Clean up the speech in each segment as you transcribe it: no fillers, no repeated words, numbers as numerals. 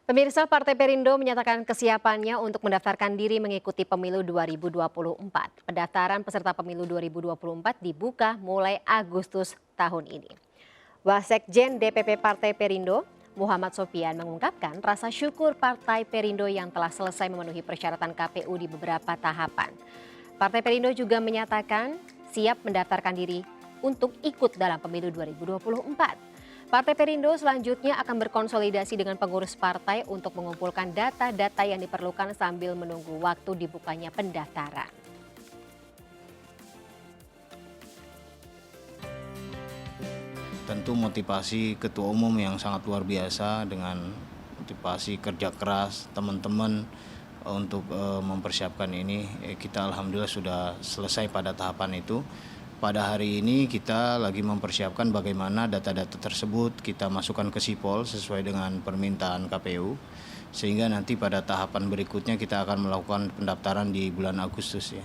Pemirsa, Partai Perindo menyatakan kesiapannya untuk mendaftarkan diri mengikuti pemilu 2024. Pendaftaran peserta pemilu 2024 dibuka mulai Agustus tahun ini. Wasekjen DPP Partai Perindo, Muhammad Sofian mengungkapkan rasa syukur Partai Perindo yang telah selesai memenuhi persyaratan KPU di beberapa tahapan. Partai Perindo juga menyatakan siap mendaftarkan diri untuk ikut dalam pemilu 2024. Partai Perindo selanjutnya akan berkonsolidasi dengan pengurus partai untuk mengumpulkan data-data yang diperlukan sambil menunggu waktu dibukanya pendaftaran. Tentu motivasi ketua umum yang sangat luar biasa dengan motivasi kerja keras teman-teman untuk mempersiapkan ini. Kita alhamdulillah sudah selesai pada tahapan itu. Pada hari ini kita lagi mempersiapkan bagaimana data-data tersebut kita masukkan ke Sipol sesuai dengan permintaan KPU. Sehingga nanti pada tahapan berikutnya kita akan melakukan pendaftaran di bulan Agustus ya.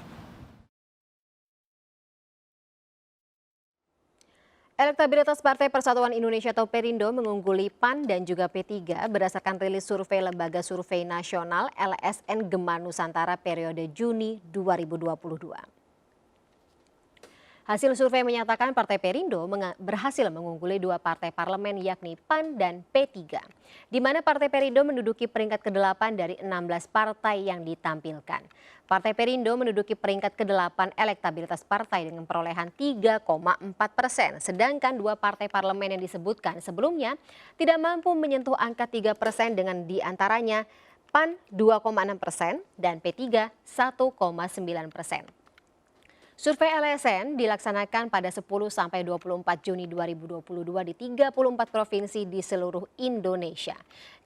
Elektabilitas Partai Persatuan Indonesia atau Perindo mengungguli PAN dan juga P3 berdasarkan rilis survei Lembaga Survei Nasional LSN Gema Nusantara periode Juni 2022. Hasil survei menyatakan Partai Perindo berhasil mengungguli dua partai parlemen yakni PAN dan P3, di mana Partai Perindo menduduki peringkat ke-8 dari 16 partai yang ditampilkan. Partai Perindo menduduki peringkat ke-8 elektabilitas partai dengan perolehan 3,4%, sedangkan dua partai parlemen yang disebutkan sebelumnya tidak mampu menyentuh angka 3% dengan diantaranya PAN 2,6% dan P3 1,9%. Survei LSN dilaksanakan pada 10 sampai 24 Juni 2022 di 34 provinsi di seluruh Indonesia.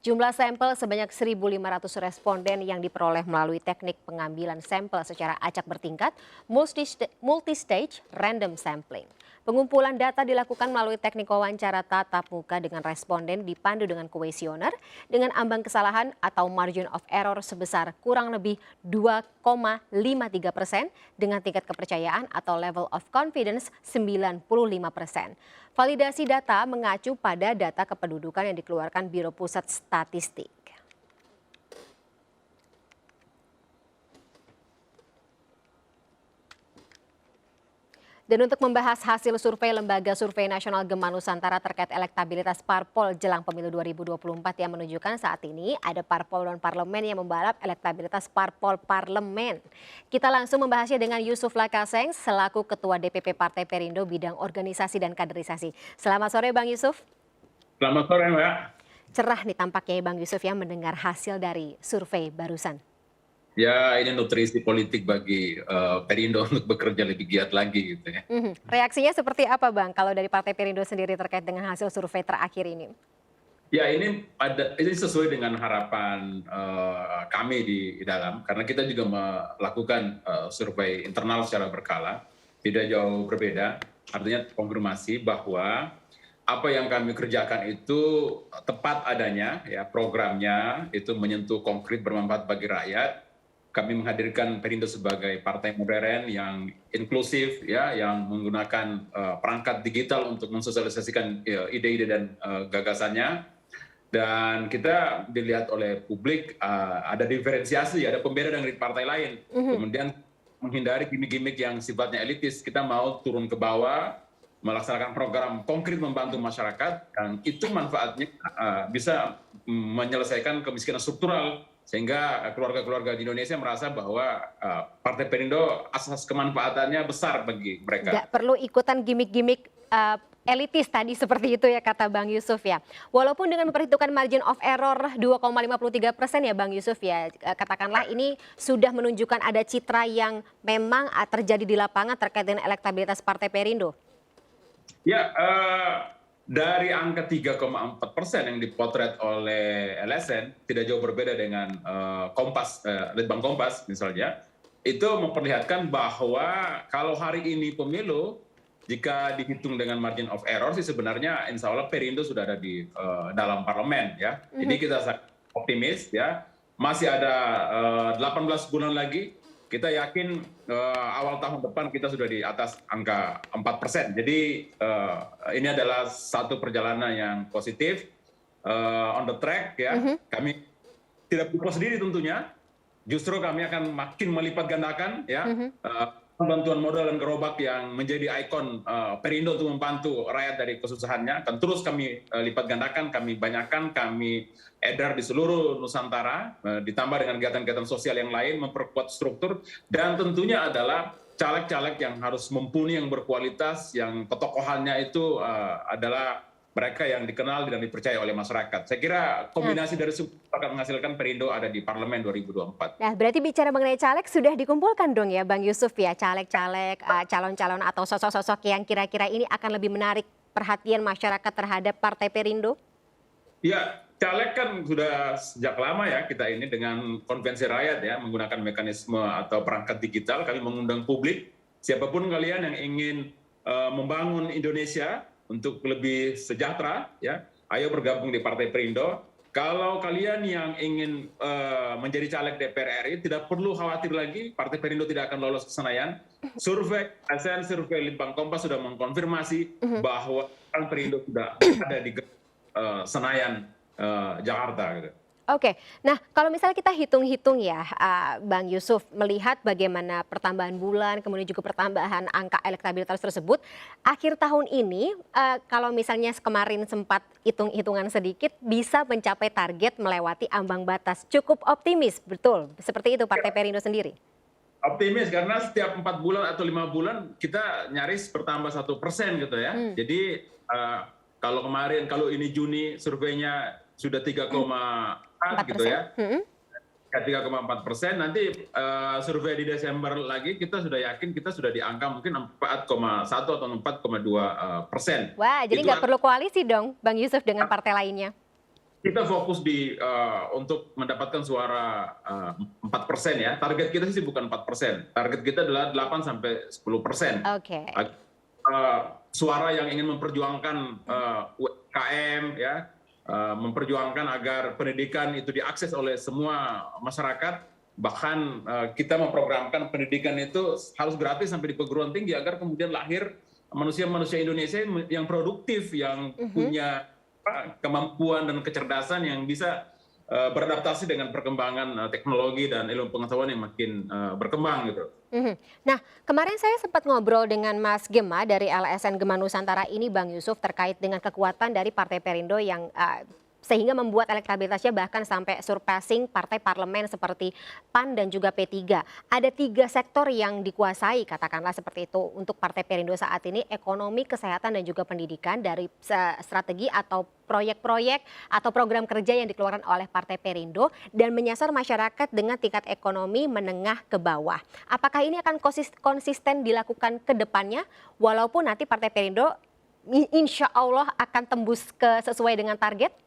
Jumlah sampel sebanyak 1.500 responden yang diperoleh melalui teknik pengambilan sampel secara acak bertingkat, multi-stage random sampling. Pengumpulan data dilakukan melalui teknik wawancara tatap muka dengan responden dipandu dengan kuesioner dengan ambang kesalahan atau margin of error sebesar kurang lebih 2,53% dengan tingkat kepercayaan atau level of confidence 95%. Validasi data mengacu pada data kependudukan yang dikeluarkan Biro Pusat Statistik. Dan untuk membahas hasil survei Lembaga Survei Nasional Gema Nusantara terkait elektabilitas parpol jelang pemilu 2024 yang menunjukkan saat ini ada parpol non-parlemen yang membalap elektabilitas parpol parlemen. Kita langsung membahasnya dengan Yusuf Lakaseng selaku Ketua DPP Partai Perindo bidang organisasi dan kaderisasi. Selamat sore Bang Yusuf. Selamat sore Mbak. Cerah nih tampaknya Bang Yusuf ya mendengar hasil dari survei barusan. Ya ini nutrisi politik bagi Perindo untuk bekerja lebih giat lagi gitu ya. Reaksinya seperti apa Bang kalau dari Partai Perindo sendiri terkait dengan hasil survei terakhir ini? Ya ini sesuai dengan harapan kami di dalam karena kita juga melakukan survei internal secara berkala, tidak jauh berbeda. Artinya konfirmasi bahwa apa yang kami kerjakan itu tepat adanya, ya programnya itu menyentuh konkret bermanfaat bagi rakyat. Kami menghadirkan Perindo sebagai partai modern yang inklusif, ya, yang menggunakan perangkat digital untuk mensosialisasikan ide-ide dan gagasannya. Dan kita dilihat oleh publik ada diferensiasi, ada pembeda dari partai lain. Kemudian menghindari gimmick-gimmick yang sifatnya elitis, kita mau turun ke bawah, melaksanakan program konkret membantu masyarakat, dan itu manfaatnya bisa menyelesaikan kemiskinan struktural, sehingga keluarga-keluarga di Indonesia merasa bahwa Partai Perindo asas kemanfaatannya besar bagi mereka. Nggak perlu ikutan gimmick-gimmick elitis tadi seperti itu ya kata Bang Yusuf ya. Walaupun dengan memperhitungkan margin of error 2,53% ya Bang Yusuf ya. Katakanlah ini sudah menunjukkan ada citra yang memang terjadi di lapangan terkait dengan elektabilitas Partai Perindo. Ya, dari angka 3,4% yang dipotret oleh LSN tidak jauh berbeda dengan Litbang Kompas misalnya, itu memperlihatkan bahwa kalau hari ini pemilu jika dihitung dengan margin of error sih sebenarnya insya Allah Perindo sudah ada di dalam parlemen ya. Jadi kita optimis ya, masih ada 18 bulan lagi. Kita yakin awal tahun depan kita sudah di atas angka 4%. Jadi ini adalah satu perjalanan yang positif. on the track ya. Kami tidak berpuas diri tentunya. Justru kami akan makin melipat gandakan ya bantuan modal dan gerobak yang menjadi ikon Perindo untuk membantu rakyat dari kesusahannya. Akan terus kami lipat gandakan, kami banyakkan, kami edar di seluruh Nusantara, ditambah dengan kegiatan-kegiatan sosial yang lain, memperkuat struktur, dan tentunya adalah caleg-caleg yang harus mumpuni, yang berkualitas, yang ketokohannya itu adalah mereka yang dikenal dan dipercaya oleh masyarakat. Saya kira kombinasi dari semua akan menghasilkan Perindo ada di Parlemen 2024. Nah, berarti bicara mengenai caleg sudah dikumpulkan dong ya Bang Yusuf ya, caleg-caleg, calon-calon atau sosok-sosok yang kira-kira ini akan lebih menarik perhatian masyarakat terhadap Partai Perindo? Ya, caleg kan sudah sejak lama ya kita ini dengan konvensi rakyat ya, menggunakan mekanisme atau perangkat digital, kami mengundang publik, siapapun kalian yang ingin membangun Indonesia untuk lebih sejahtera, ya, ayo bergabung di Partai Perindo. Kalau kalian yang ingin menjadi caleg DPR RI, tidak perlu khawatir lagi, Partai Perindo tidak akan lolos ke Senayan. Survei ASN, survei Litbang Kompas sudah mengkonfirmasi bahwa Perindo sudah ada di Senayan, Jakarta. Gitu. Oke, nah kalau misalnya kita hitung-hitung ya Bang Yusuf, melihat bagaimana pertambahan bulan, kemudian juga pertambahan angka elektabilitas tersebut, akhir tahun ini kalau misalnya kemarin sempat hitung-hitungan sedikit, bisa mencapai target melewati ambang batas. Cukup optimis, betul? Seperti itu Partai Perindo sendiri? Optimis, karena setiap 4 bulan atau 5 bulan kita nyaris bertambah 1% gitu ya. Jadi kalau kemarin, kalau ini Juni surveinya sudah 3,4 gitu ya, 3,4%. Nanti survei di Desember lagi kita sudah yakin kita sudah di angka mungkin 4,1 atau 4,2%. Wah, jadi nggak perlu koalisi dong, Bang Yusuf dengan partai lainnya? Kita fokus untuk mendapatkan suara 4% ya. Target kita sih bukan 4%. Target kita adalah 8-10%. Oke. Suara yang ingin memperjuangkan UMKM ya. Memperjuangkan agar pendidikan itu diakses oleh semua masyarakat, bahkan kita memprogramkan pendidikan itu harus gratis sampai di perguruan tinggi agar kemudian lahir manusia-manusia Indonesia yang produktif, yang punya kemampuan dan kecerdasan yang bisa beradaptasi dengan perkembangan teknologi dan ilmu pengetahuan yang makin berkembang gitu. Nah, kemarin saya sempat ngobrol dengan Mas Gema dari LSN Gema Nusantara ini, Bang Yusuf, terkait dengan kekuatan dari Partai Perindo yang sehingga membuat elektabilitasnya bahkan sampai surpassing partai parlemen seperti PAN dan juga P3. Ada 3 sektor yang dikuasai, katakanlah seperti itu, untuk Partai Perindo saat ini: ekonomi, kesehatan, dan juga pendidikan, dari strategi atau proyek-proyek atau program kerja yang dikeluarkan oleh Partai Perindo dan menyasar masyarakat dengan tingkat ekonomi menengah ke bawah. Apakah ini akan konsisten dilakukan ke depannya, walaupun nanti Partai Perindo insya Allah akan tembus sesuai dengan target?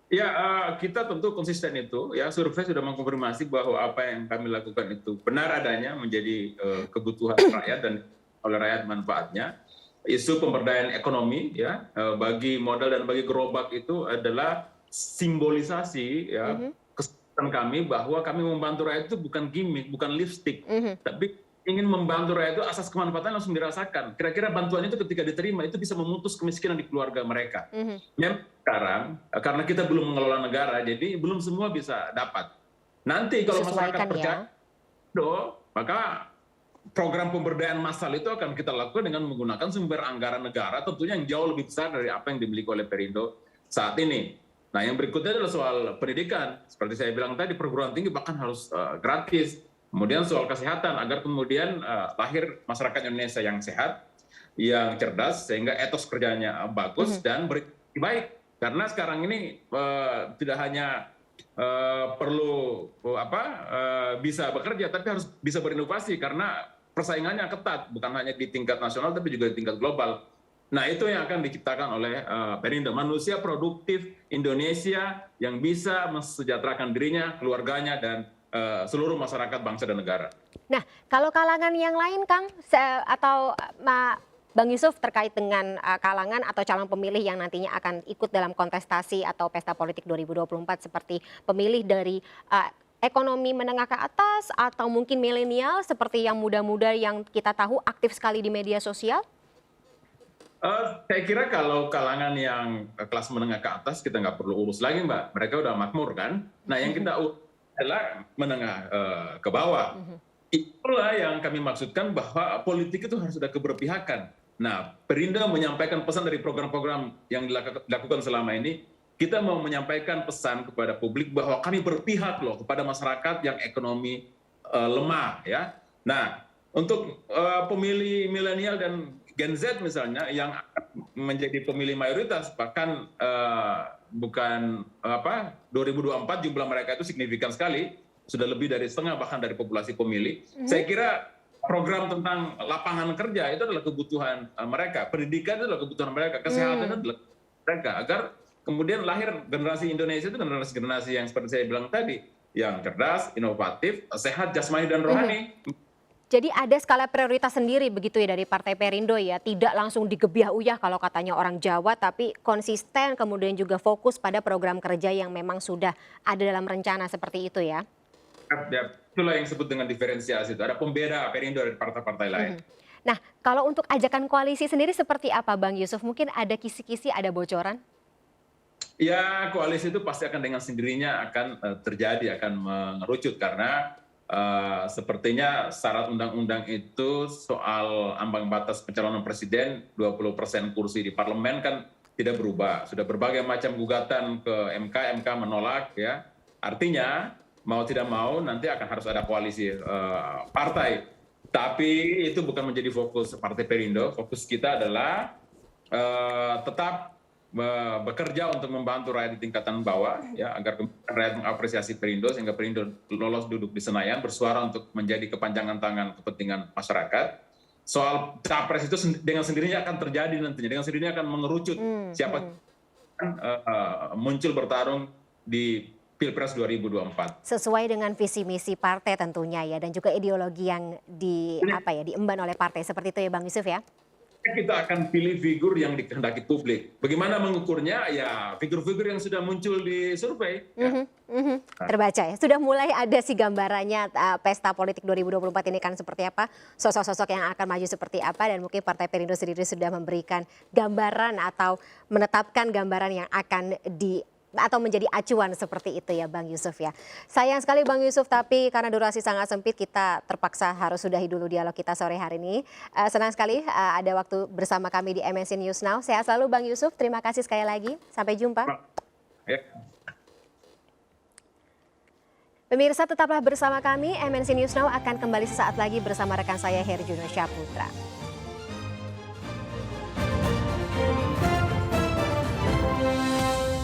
Ya, kita tentu konsisten itu. Ya, survei sudah mengkonfirmasi bahwa apa yang kami lakukan itu benar adanya, menjadi kebutuhan rakyat dan oleh rakyat manfaatnya. Isu pemberdayaan ekonomi, ya, bagi modal dan bagi gerobak itu adalah simbolisasi ya kesempatan kami bahwa kami membantu rakyat itu bukan gimmick, bukan lipstick, tapi ingin membantu rakyat itu asas kemanfaatan langsung dirasakan. Kira-kira bantuan itu ketika diterima itu bisa memutus kemiskinan di keluarga mereka. Yang sekarang karena kita belum mengelola negara, jadi belum semua bisa dapat. Nanti kalau masyarakat percaya, maka program pemberdayaan massal itu akan kita lakukan dengan menggunakan sumber anggaran negara tentunya yang jauh lebih besar dari apa yang dimiliki oleh Perindo saat ini. Nah, yang berikutnya adalah soal pendidikan. Seperti saya bilang tadi, perguruan tinggi bahkan harus gratis. Kemudian soal kesehatan, agar kemudian lahir masyarakat Indonesia yang sehat, yang cerdas, sehingga etos kerjanya bagus dan baik. Karena sekarang ini tidak hanya perlu bisa bekerja, tapi harus bisa berinovasi karena persaingannya ketat, bukan hanya di tingkat nasional tapi juga di tingkat global. Nah, itu yang akan diciptakan oleh Perindo, manusia produktif Indonesia yang bisa mensejahterakan dirinya, keluarganya, dan seluruh masyarakat bangsa dan negara. Nah, kalau kalangan yang lain, Kang, atau Bang Yusuf, terkait dengan kalangan atau calon pemilih yang nantinya akan ikut dalam kontestasi atau pesta politik 2024, seperti pemilih dari ekonomi menengah ke atas atau mungkin milenial seperti yang muda-muda yang kita tahu aktif sekali di media sosial? Saya kira kalau kalangan yang kelas menengah ke atas kita nggak perlu urus lagi, Mbak. Mereka udah makmur kan. Nah, yang kita urus adalah menengah ke bawah. Itulah yang kami maksudkan bahwa politik itu harus ada keberpihakan. Nah, Perindo menyampaikan pesan dari program-program yang dilakukan selama ini. Kita mau menyampaikan pesan kepada publik bahwa kami berpihak loh kepada masyarakat yang ekonomi lemah, ya. Nah, untuk pemilih milenial dan Gen Z misalnya yang menjadi pemilih mayoritas, bahkan bukan 2024 jumlah mereka itu signifikan sekali, sudah lebih dari setengah bahkan dari populasi pemilih. Saya kira program tentang lapangan kerja itu adalah kebutuhan mereka, pendidikan itu adalah kebutuhan mereka, kesehatan itu adalah mereka, agar kemudian lahir generasi Indonesia itu generasi yang seperti saya bilang tadi, yang cerdas, inovatif, sehat jasmani dan rohani. Jadi ada skala prioritas sendiri begitu ya dari Partai Perindo ya, tidak langsung digebiah-uyah kalau katanya orang Jawa, tapi konsisten kemudian juga fokus pada program kerja yang memang sudah ada dalam rencana seperti itu ya. Itulah yang disebut dengan diferensiasi, itu ada pembeda Perindo dari partai-partai lain. Nah, kalau untuk ajakan koalisi sendiri seperti apa Bang Yusuf? Mungkin ada kisi-kisi, ada bocoran? Ya, koalisi itu pasti akan dengan sendirinya akan terjadi, akan mengerucut karena sepertinya syarat undang-undang itu soal ambang batas pencalonan presiden 20% kursi di parlemen kan tidak berubah. Sudah berbagai macam gugatan ke MK menolak ya. Artinya mau tidak mau nanti akan harus ada koalisi partai. Tapi itu bukan menjadi fokus Partai Perindo. Fokus kita adalah tetap bekerja untuk membantu rakyat di tingkatan bawah ya, agar rakyat mengapresiasi Perindo sehingga Perindo lolos duduk di Senayan bersuara untuk menjadi kepanjangan tangan kepentingan masyarakat. Soal capres itu dengan sendirinya akan terjadi nantinya, dengan sendirinya akan mengerucut siapa muncul bertarung di Pilpres 2024. Sesuai dengan visi misi partai tentunya ya, dan juga ideologi yang diemban oleh partai seperti itu ya Bang Yusuf ya. Kita akan pilih figur yang dikehendaki publik. Bagaimana mengukurnya? Ya figur-figur yang sudah muncul di survei. Ya. Terbaca ya, sudah mulai ada sih gambarannya pesta politik 2024 ini kan seperti apa, sosok-sosok yang akan maju seperti apa, dan mungkin Partai Perindo sendiri sudah memberikan gambaran atau menetapkan gambaran yang akan atau menjadi acuan seperti itu ya Bang Yusuf ya. Sayang sekali Bang Yusuf, tapi karena durasi sangat sempit kita terpaksa harus sudahi dulu dialog kita sore hari ini. Senang sekali ada waktu bersama kami di MNC News Now. Sehat selalu Bang Yusuf, terima kasih sekali lagi. Sampai jumpa. Ya. Pemirsa tetaplah bersama kami, MNC News Now akan kembali sesaat lagi bersama rekan saya Herjuno Syaputra.